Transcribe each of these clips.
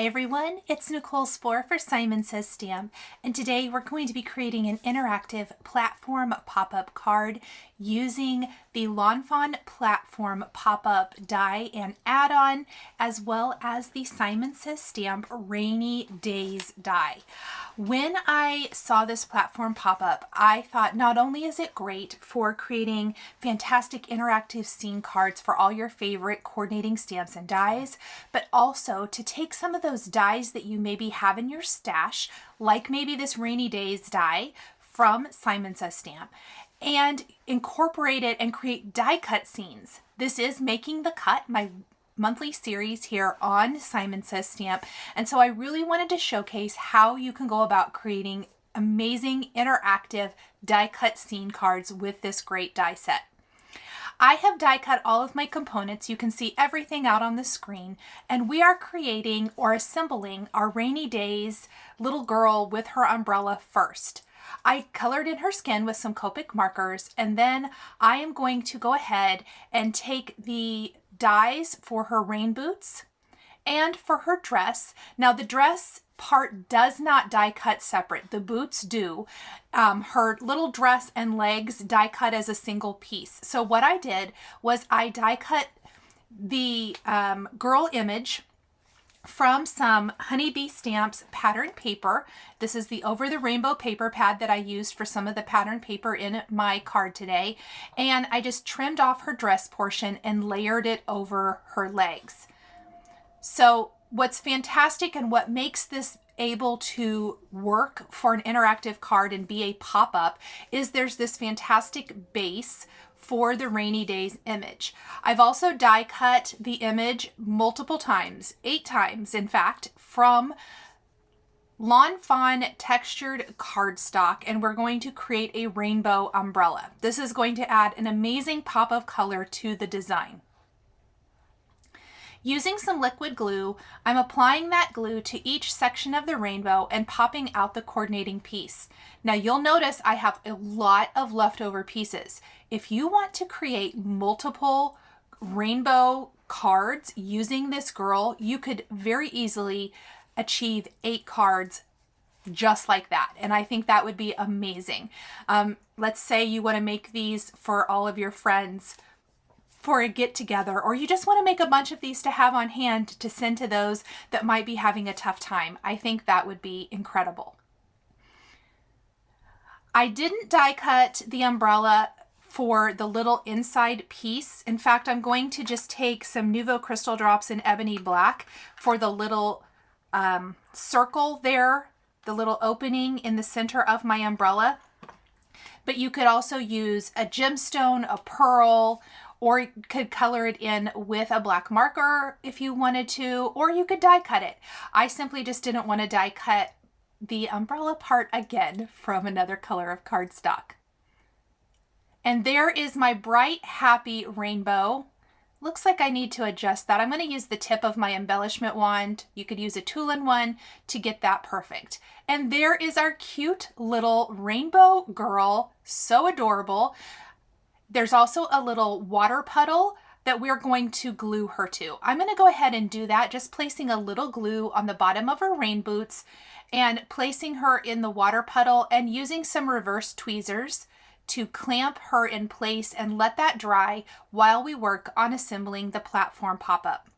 Hi everyone, it's Nichol Spohr for Simon Says Stamp, and today we're going to be creating an interactive platform pop-up card using the Fawn platform pop-up die and add-on, as well as the Simon Says Stamp Rainy Days die. When I saw this platform pop-up, I thought not only is it great for creating fantastic interactive scene cards for all your favorite coordinating stamps and dies, but also to take some of those dies that you maybe have in your stash, like maybe this Rainy Days die from Simon Says Stamp, and incorporate it and create die cut scenes. This is Making the Cut, my monthly series here on Simon Says Stamp, and so I really wanted to showcase how you can go about creating amazing interactive die cut scene cards with this great die set. I have die cut all of my components. You can see everything out on the screen, and we are creating or assembling our Rainy Days little girl with her umbrella first. I colored in her skin with some Copic markers, and then I am going to go ahead and take the dies for her rain boots and for her dress. Now the dress part does not die cut separate. The boots do. Her little dress and legs die cut as a single piece. So what I did was I die cut the girl image from some Honeybee Stamps pattern paper. This is the Over the Rainbow paper pad that I used for some of the pattern paper in my card today. And I just trimmed off her dress portion and layered it over her legs. So what's fantastic and what makes this able to work for an interactive card and be a pop-up is there's this fantastic base for the Rainy Days image. I've also die cut the image multiple times, 8 times in fact, from Fawn textured cardstock, and we're going to create a rainbow umbrella. This is going to add an amazing pop of color to the design. Using some liquid glue, I'm applying that glue to each section of the rainbow and popping out the coordinating piece. Now you'll notice I have a lot of leftover pieces. If you want to create multiple rainbow cards using this girl, you could very easily achieve 8 cards just like that. And I think that would be amazing. Let's say you want to make these for all of your friends for a get together, or you just want to make a bunch of these to have on hand to send to those that might be having a tough time. I think that would be incredible. I didn't die cut the umbrella for the little inside piece. In fact, I'm going to just take some Nuvo Crystal Drops in Ebony Black for the little circle there, the little opening in the center of my umbrella. But you could also use a gemstone, a pearl, or you could color it in with a black marker if you wanted to, or you could die cut it. I simply just didn't want to die cut the umbrella part again from another color of cardstock. And there is my bright, happy rainbow. Looks like I need to adjust that. I'm going to use the tip of my embellishment wand. You could use a tool-in one to get that perfect. And there is our cute little rainbow girl. So adorable. There's also a little water puddle that we're going to glue her to. I'm going to go ahead and do that, just placing a little glue on the bottom of her rain boots and placing her in the water puddle and using some reverse tweezers to clamp her in place and let that dry while we work on assembling the platform pop-up.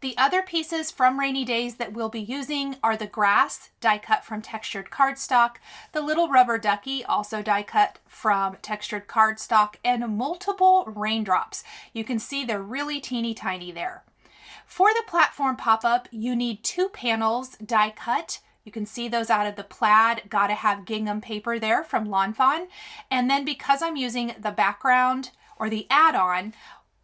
The other pieces from Rainy Days that we'll be using are the grass, die cut from textured cardstock, the little rubber ducky, also die cut from textured cardstock, and multiple raindrops. You can see they're really teeny tiny there. For the platform pop-up, you need 2 panels die cut. You can see those out of the plaid. Gotta have gingham paper there from Fawn. And then because I'm using the background or the add-on,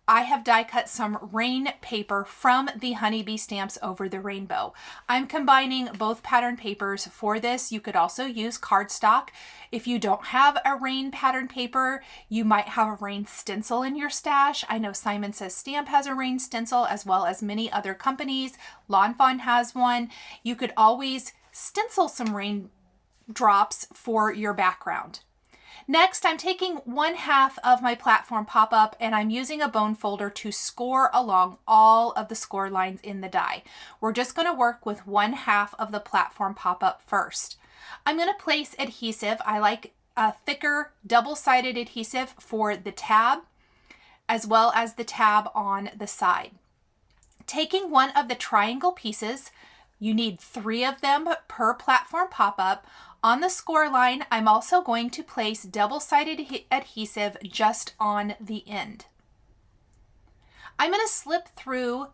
I have die cut some rain paper from the Honeybee Stamps Over the Rainbow. I'm combining both pattern papers for this. You could also use cardstock. If you don't have a rain pattern paper, you might have a rain stencil in your stash. I know Simon Says Stamp has a rain stencil, as well as many other companies. Fawn has one. You could always stencil some rain drops for your background. Next, I'm taking 1/2 of my platform pop-up and I'm using a bone folder to score along all of the score lines in the die. We're just going to work with 1/2 of the platform pop-up first. I'm going to place adhesive. I like a thicker double-sided adhesive for the tab as well as the tab on the side. Taking one of the triangle pieces, you need 3 of them per platform pop-up. On the score line, I'm also going to place double-sided adhesive just on the end. I'm going to slip through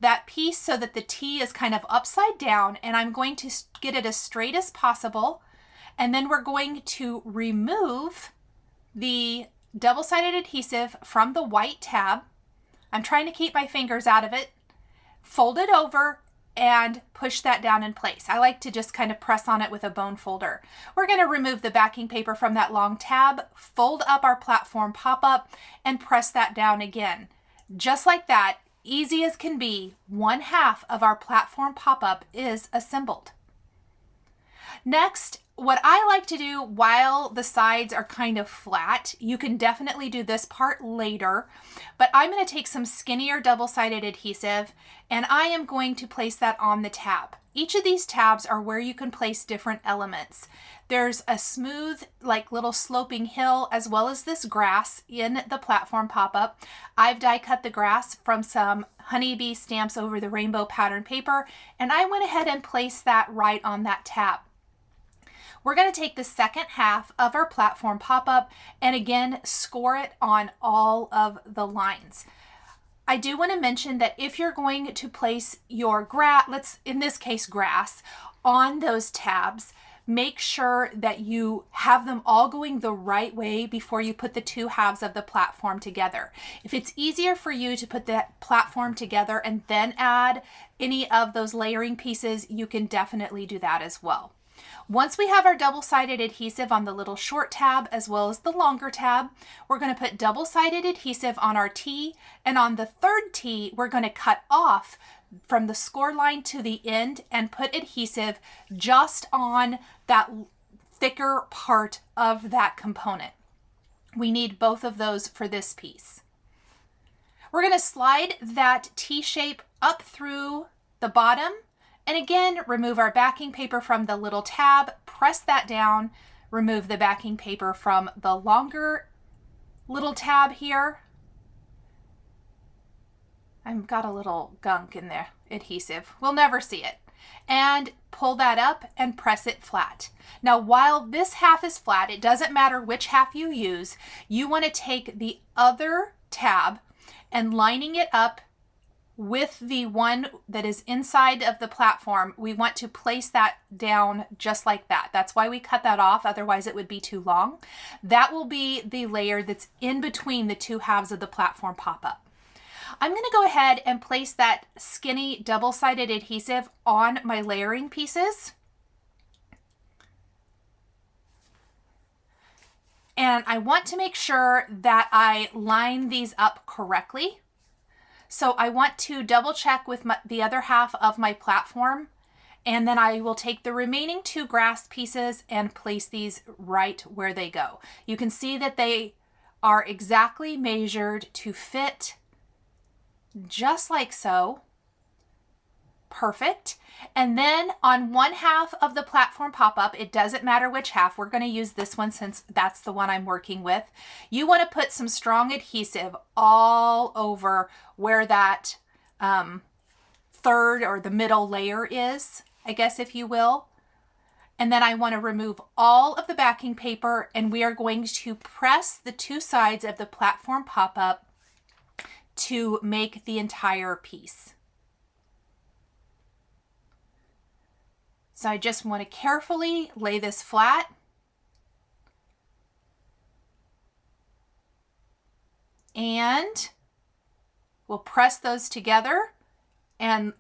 that piece so that the T is kind of upside down, and I'm going to get it as straight as possible. And then we're going to remove the double-sided adhesive from the white tab. I'm trying to keep my fingers out of it. Fold it over and push that down in place. I like to just kind of press on it with a bone folder. We're going to remove the backing paper from that long tab, fold up our platform pop-up, and press that down again. Just like that, easy as can be, 1/2 of our platform pop-up is assembled. Next, what I like to do while the sides are kind of flat, you can definitely do this part later, but I'm going to take some skinnier double-sided adhesive and I am going to place that on the tab. Each of these tabs are where you can place different elements. There's a smooth, like little sloping hill, as well as this grass in the platform pop-up. I've die cut the grass from some honeybee stamps over the rainbow pattern paper, and I went ahead and placed that right on that tab. We're going to take the second half of our platform pop-up and again score it on all of the lines. I do want to mention that if you're going to place your in this case grass, on those tabs, make sure that you have them all going the right way before you put the 2 halves of the platform together. If it's easier for you to put that platform together and then add any of those layering pieces, you can definitely do that as well. Once we have our double-sided adhesive on the little short tab as well as the longer tab, we're going to put double-sided adhesive on our T, and on the third T, we're going to cut off from the score line to the end and put adhesive just on that thicker part of that component. We need both of those for this piece. We're going to slide that T shape up through the bottom. And again, remove our backing paper from the little tab, press that down, remove the backing paper from the longer little tab here. I've got a little gunk in there, adhesive. We'll never see it. And pull that up and press it flat. Now, while this half is flat, it doesn't matter which half you use. You want to take the other tab and lining it up with the one that is inside of the platform, we want to place that down just like that. That's why we cut that off, otherwise it would be too long. That will be the layer that's in between the 2 halves of the platform pop-up. I'm going to go ahead and place that skinny double-sided adhesive on my layering pieces. And I want to make sure that I line these up correctly. So I want to double check with the other half of my platform, and then I will take the remaining 2 grass pieces and place these right where they go. You can see that they are exactly measured to fit just like so. Perfect. And then on 1/2 of the platform pop-up, it doesn't matter which half, we're going to use this one since that's the one I'm working with. You want to put some strong adhesive all over where that third or the middle layer is, I guess if you will. And then I want to remove all of the backing paper, and we are going to press the 2 sides of the platform pop-up to make the entire piece. So I just want to carefully lay this flat. And we'll press those together. And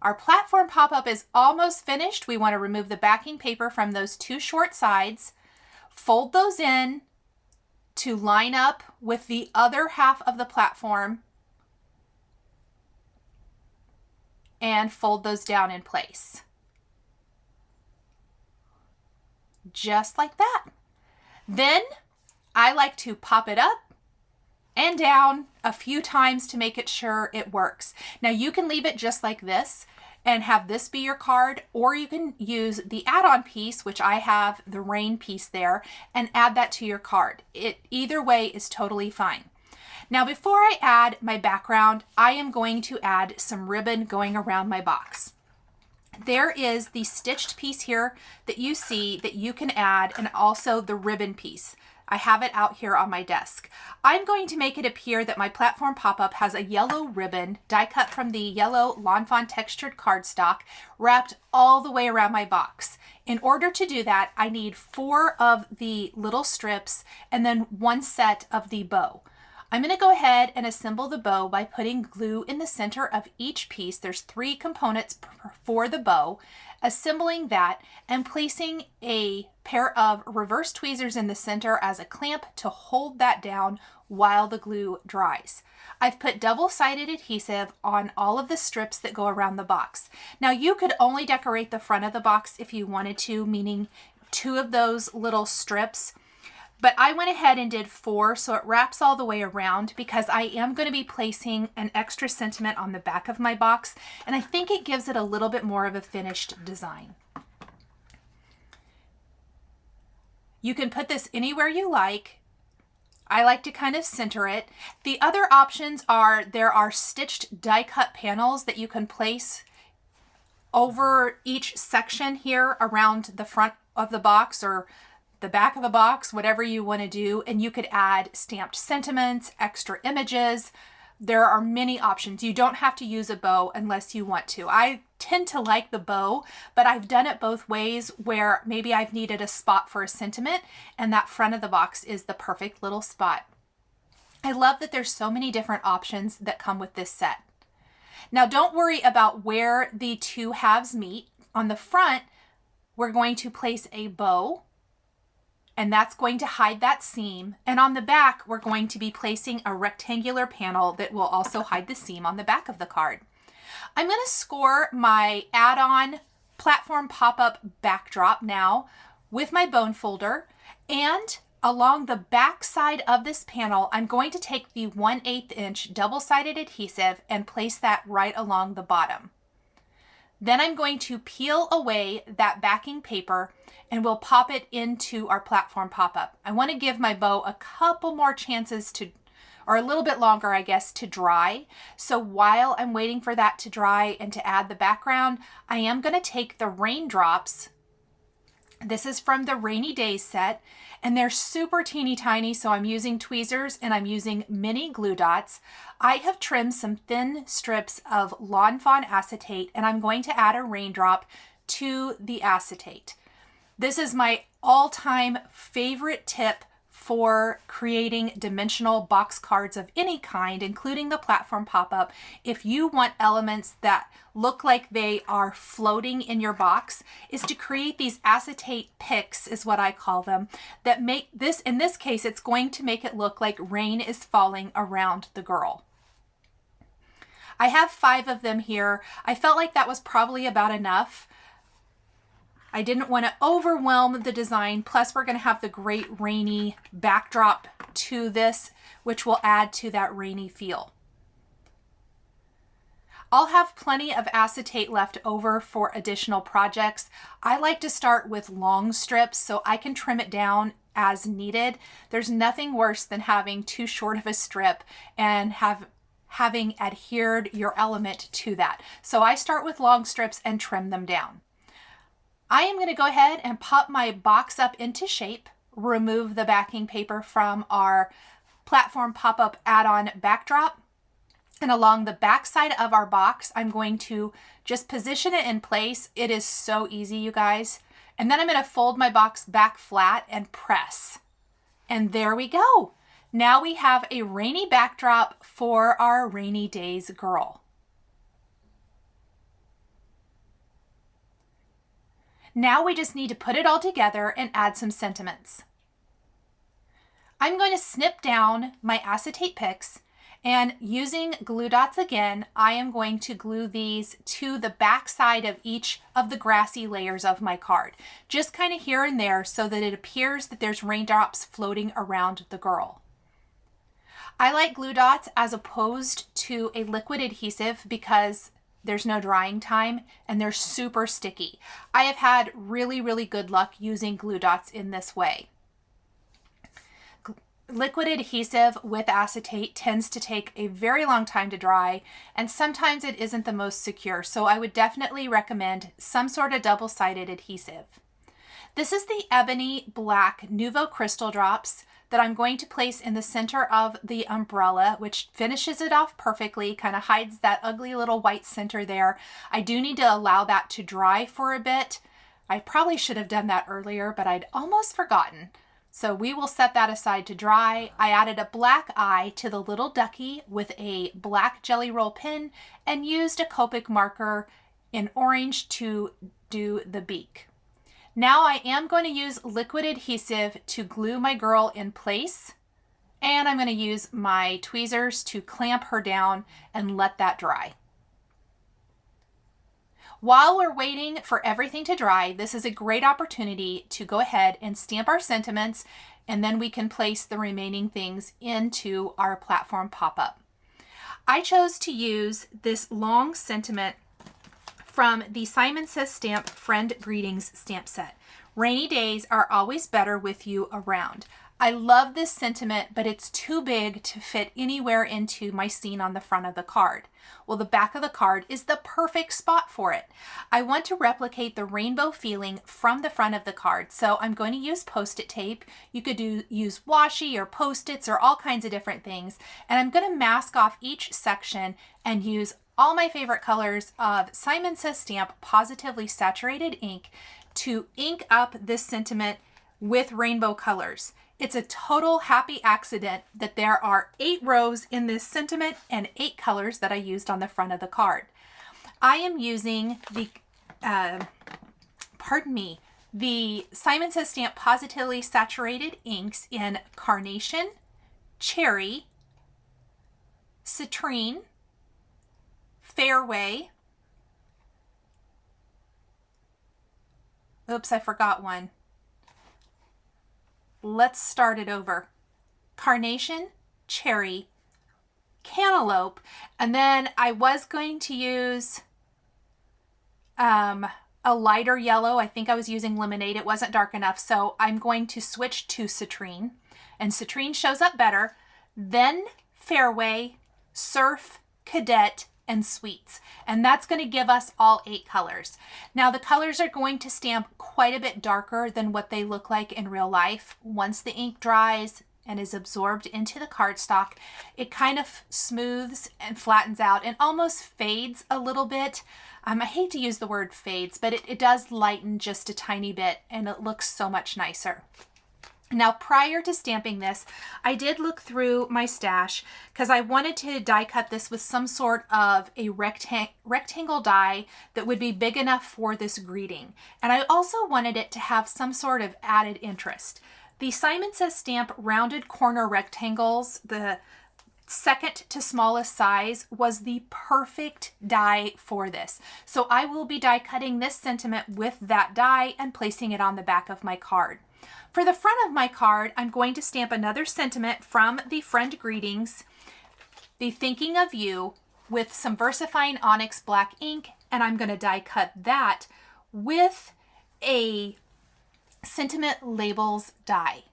our platform pop-up is almost finished. We want to remove the backing paper from those 2 short sides, fold those in to line up with the other half of the platform, and fold those down in place. Just like that. Then I like to pop it up and down a few times to make it sure it works. Now you can leave it just like this and have this be your card, or you can use the add-on piece, which I have the rain piece there, and add that to your card. Either way is totally fine. Now before I add my background, I am going to add some ribbon going around my box. There is the stitched piece here that you see that you can add, and also the ribbon piece. I have it out here on my desk. I'm going to make it appear that my platform pop-up has a yellow ribbon die cut from the yellow Lawn Fawn textured cardstock wrapped all the way around my box. In order to do that, I need 4 of the little strips and then 1 set of the bow. I'm going to go ahead and assemble the bow by putting glue in the center of each piece. There's 3 components for the bow. Assembling that and placing a pair of reverse tweezers in the center as a clamp to hold that down while the glue dries. I've put double-sided adhesive on all of the strips that go around the box. Now you could only decorate the front of the box if you wanted to, meaning 2 of those little strips. But I went ahead and did 4, so it wraps all the way around, because I am going to be placing an extra sentiment on the back of my box, and I think it gives it a little bit more of a finished design. You can put this anywhere you like. I like to kind of center it. The other options are, there are stitched die cut panels that you can place over each section here around the front of the box or the back of the box, whatever you want to do, and you could add stamped sentiments, extra images. There are many options. You don't have to use a bow unless you want to. I tend to like the bow, but I've done it both ways, where maybe I've needed a spot for a sentiment and that front of the box is the perfect little spot. I love that there's so many different options that come with this set. Now don't worry about where the 2 halves meet. On the front, we're going to place a bow, and that's going to hide that seam. And on the back, we're going to be placing a rectangular panel that will also hide the seam on the back of the card. I'm going to score my add-on platform pop-up backdrop now with my bone folder, and along the back side of this panel, I'm going to take the 1/8 inch double-sided adhesive and place that right along the bottom. Then I'm going to peel away that backing paper and we'll pop it into our platform pop-up. I want to give my bow a couple more chances to, or a little bit longer, I guess, to dry. So while I'm waiting for that to dry and to add the background, I am going to take the raindrops. This is from the Rainy Days set, and they're super teeny tiny, so I'm using tweezers and I'm using mini glue dots. I have trimmed some thin strips of Lawn Fawn acetate, and I'm going to add a raindrop to the acetate. This is my all-time favorite tip for creating dimensional box cards of any kind, including the platform pop-up. If you want elements that look like they are floating in your box, is to create these acetate picks, is what I call them, that make this, in this case, it's going to make it look like rain is falling around the girl. I have 5 of them here. I felt like that was probably about enough. I didn't want to overwhelm the design. Plus, we're going to have the great rainy backdrop to this, which will add to that rainy feel. I'll have plenty of acetate left over for additional projects. I like to start with long strips so I can trim it down as needed. There's nothing worse than having too short of a strip and having adhered your element to that. So I start with long strips and trim them down. I am going to go ahead and pop my box up into shape, remove the backing paper from our platform pop-up add-on backdrop, and along the back side of our box, I'm going to just position it in place. It is so easy, you guys. And then I'm going to fold my box back flat and press. And there we go. Now we have a rainy backdrop for our Rainy Days girl. Now we just need to put it all together and add some sentiments. I'm going to snip down my acetate picks And using glue dots again, I am going to glue these to the back side of each of the grassy layers of my card, just kind of here and there so that it appears that there's raindrops floating around the girl. I like glue dots as opposed to a liquid adhesive because there's no drying time and they're super sticky. I have had really, really good luck using glue dots in this way. Liquid adhesive with acetate tends to take a very long time to dry, and sometimes it isn't the most secure, so I would definitely recommend some sort of double-sided adhesive. This is the Ebony Black Nouveau Crystal Drops that I'm going to place in the center of the umbrella, which finishes it off perfectly, kind of hides that ugly little white center there. I do need to allow that to dry for a bit. I probably should have done that earlier, but I'd almost forgotten. So we will set that aside to dry. I added a black eye to the little ducky with a black Jelly Roll pen and used a Copic marker in orange to do the beak. Now I am going to use liquid adhesive to glue my girl in place, and I'm going to use my tweezers to clamp her down and let that dry. While we're waiting for everything to dry, this is a great opportunity to go ahead and stamp our sentiments, and then we can place the remaining things into our platform pop-up. I chose to use this long sentiment from the Simon Says Stamp Friend Greetings stamp set. Rainy days are always better with you around. I love this sentiment, but it's too big to fit anywhere into my scene on the front of the card. Well, the back of the card is the perfect spot for it. I want to replicate the rainbow feeling from the front of the card, so I'm going to use Post-it tape. You could use washi or Post-its or all kinds of different things, and I'm going to mask off each section and use all my favorite colors of Simon Says Stamp Positively Saturated ink to ink up this sentiment with rainbow colors. It's a total happy accident that there are 8 rows in this sentiment and 8 colors that I used on the front of the card. I am using the, the Simon Says Stamp Positively Saturated inks in Carnation, Cherry, Citrine, Fairway. Oops, I forgot one. Let's start it over. Carnation, Cherry, Cantaloupe, and then I was going to use a lighter yellow. I think I was using Lemonade. It wasn't dark enough, so I'm going to switch to Citrine, and Citrine shows up better. Then Fairway, Surf, Cadet, and Sweets, and that's going to give us all 8 colors. Now the colors are going to stamp quite a bit darker than what they look like in real life. Once the ink dries and is absorbed into the cardstock, it kind of smooths and flattens out and almost fades a little bit. I hate to use the word fades, but it does lighten just a tiny bit, and it looks so much nicer. Now, prior to stamping this, I did look through my stash because I wanted to die cut this with some sort of a rectangle die that would be big enough for this greeting. And I also wanted it to have some sort of added interest. The Simon Says Stamp rounded corner rectangles, the second to smallest size, was the perfect die for this. So I will be die cutting this sentiment with that die and placing it on the back of my card. For the front of my card, I'm going to stamp another sentiment from the Friend Greetings, the Thinking of You, with some VersaFine Onyx Black ink, and I'm going to die cut that with a Sentiment Labels die.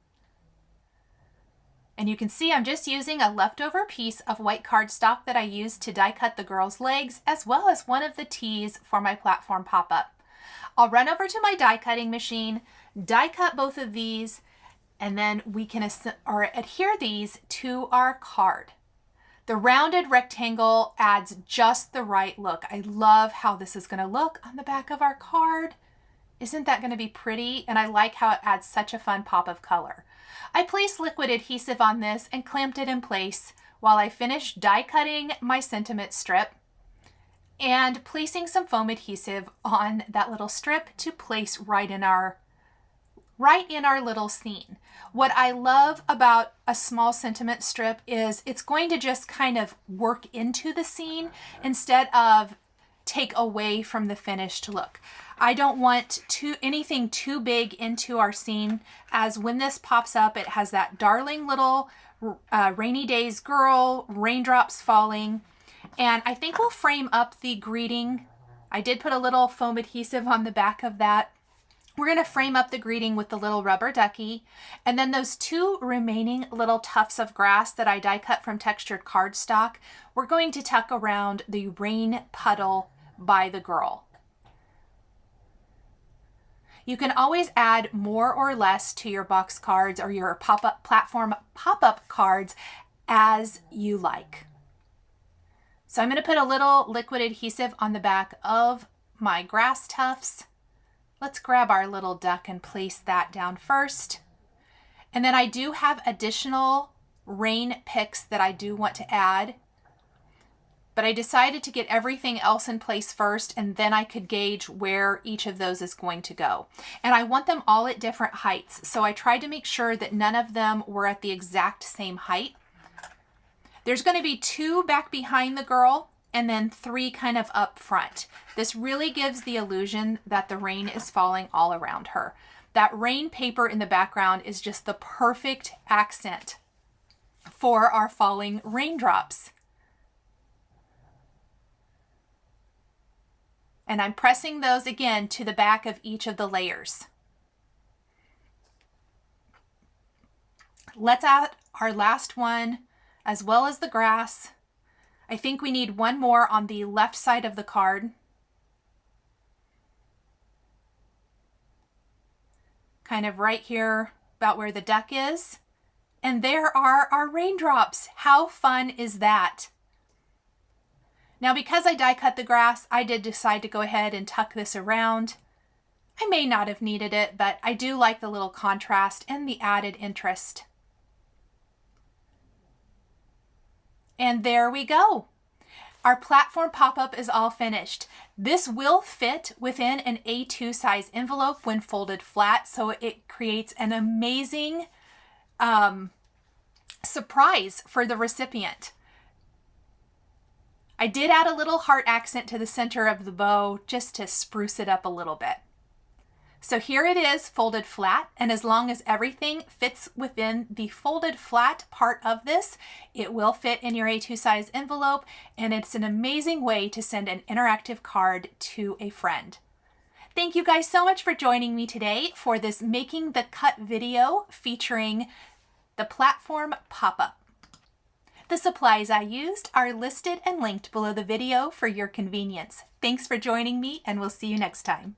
And you can see I'm just using a leftover piece of white cardstock that I used to die cut the girl's legs, as well as one of the tees for my platform pop-up. I'll run over to my die cutting machine, die cut both of these, and then we can adhere these to our card. The rounded rectangle adds just the right look. I love how this is going to look on the back of our card. Isn't that going to be pretty? And I like how it adds such a fun pop of color. I placed liquid adhesive on this and clamped it in place while I finished die cutting my sentiment strip and placing some foam adhesive on that little strip to place right in our right in our little scene. What I love about a small sentiment strip is it's going to just kind of work into the scene instead of take away from the finished look. I don't want anything too big into our scene, as when this pops up, it has that darling little rainy days girl, raindrops falling, and I think we'll frame up the greeting. I did put a little foam adhesive on the back of that. We're going to frame up the greeting with the little rubber ducky, and then those two remaining little tufts of grass that I die cut from textured cardstock, we're going to tuck around the rain puddle by the girl. You can always add more or less to your box cards or your pop-up platform pop-up cards as you like. So I'm going to put a little liquid adhesive on the back of my grass tufts. Let's grab our little duck and place that down first. And then I do have additional rain picks that I do want to add, but I decided to get everything else in place first, and then I could gauge where each of those is going to go. And I want them all at different heights, so I tried to make sure that none of them were at the exact same height. There's going to be 2 back behind the girl and then 3 kind of up front. This really gives the illusion that the rain is falling all around her. That rain paper in the background is just the perfect accent for our falling raindrops. And I'm pressing those again to the back of each of the layers. Let's add our last one, as well as the grass. I think we need one more on the left side of the card. Kind of right here, about where the duck is. And there are our raindrops. How fun is that? Now, because I die cut the grass, I did decide to go ahead and tuck this around. I may not have needed it, but I do like the little contrast and the added interest. And there we go. Our platform pop-up is all finished. This will fit within an A2 size envelope when folded flat, so it creates an amazing surprise for the recipient. I did add a little heart accent to the center of the bow just to spruce it up a little bit. So here it is folded flat, and as long as everything fits within the folded flat part of this, it will fit in your A2 size envelope, and it's an amazing way to send an interactive card to a friend. Thank you guys so much for joining me today for this Making the Cut video featuring the platform pop-up. The supplies I used are listed and linked below the video for your convenience. Thanks for joining me, and we'll see you next time.